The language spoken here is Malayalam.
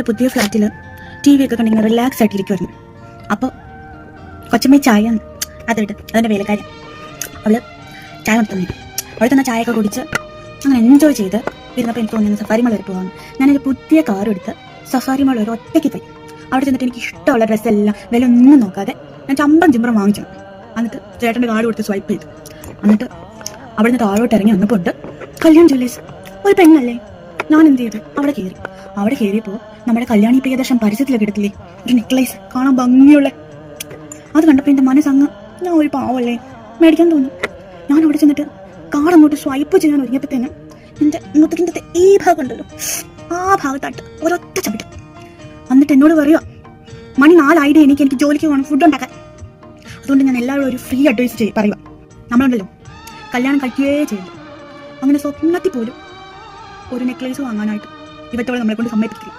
ഞങ്ങളുടെ പുതിയ ഫ്ലാറ്റിൽ TV ഒക്കെ കണ്ടിങ്ങനെ റിലാക്സ് ആയിട്ടിരിക്കുമായിരുന്നു. അപ്പോൾ കൊച്ചമ്മ ചായ അതെടുത്ത് അതിൻ്റെ വേലക്കാരൻ അവള് ചായ തന്നു. അവൾ തന്നെ ചായയൊക്കെ കുടിച്ച് അങ്ങനെ എൻജോയ് ചെയ്ത് ഇരുന്നപ്പോൾ എനിക്ക് തോന്നിയത് സഫാരി മാൾ വരെ പോകാമെന്ന്. ഞാനൊരു പുതിയ കാർ എടുത്ത് സഫാരി മാൾ വരെ ഒറ്റയ്ക്ക് പോയി. അവിടെ ചെന്നിട്ട് എനിക്ക് ഇഷ്ടമുള്ള ഡ്രസ്സെല്ലാം വില ഒന്നും നോക്കാതെ ഞാൻ ചമ്പം ചിമ്പറം വാങ്ങിച്ചു. എന്നിട്ട് ചേട്ടൻ്റെ കാർഡ് കൊടുത്ത് സ്വൈപ്പ് ചെയ്തു. എന്നിട്ട് അവിടെ നിന്ന് താഴോട്ട് ഇറങ്ങി വന്നപ്പോൾ ഉണ്ട് കല്യാൺ ജ്വല്ലേഴ്സ്. ഒരു പെണ്ണല്ലേ. ഞാൻ എന്ത് ചെയ്തു? അവിടെ കയറിയപ്പോൾ നമ്മുടെ കല്യാണി പ്രിയദർശൻ പരസ്യത്തിലൊക്കെ എടുത്തില്ലേ ഒരു നെക്ലേസ്, കാണാൻ ഭംഗിയുള്ള. അത് കണ്ടപ്പോൾ എൻ്റെ മനസ്സങ്ങ് ഞാൻ ഒരു പാവല്ലേ മേടിക്കാൻ തോന്നി. ഞാൻ അവിടെ ചെന്നിട്ട് കാർഡ് അങ്ങോട്ട് സ്വൈപ്പ് ചെയ്യാൻ ഒരുങ്ങിയപ്പോഴത്തേനും എൻ്റെ മുത്തക്കിൻ്റെ ഈ ഭാഗം ഉണ്ടല്ലോ, ആ ഭാഗത്തായിട്ട് ഒരൊറ്റ ചവിട്ട്. എന്നിട്ട് എന്നോട് പറയുക, മണി 4 ആയിടെ എനിക്ക് ജോലിക്ക് പോകണം, ഫുഡ് ഉണ്ടാക്കാൻ. അതുകൊണ്ട് ഞാൻ എല്ലാവരും ഒരു ഫ്രീ അഡ്വൈസ് പറയുക, നമ്മളുണ്ടല്ലോ കല്യാണം കഴിക്കുകയേ ചെയ്യില്ല. അങ്ങനെ സ്വപ്നത്തിൽ പോലും ഒരു നെക്ലേസ് വാങ്ങാനായിട്ട് ഇവറ്റോളം നമ്മളെ കൊണ്ട് സമ്മതിപ്പിക്കില്ല.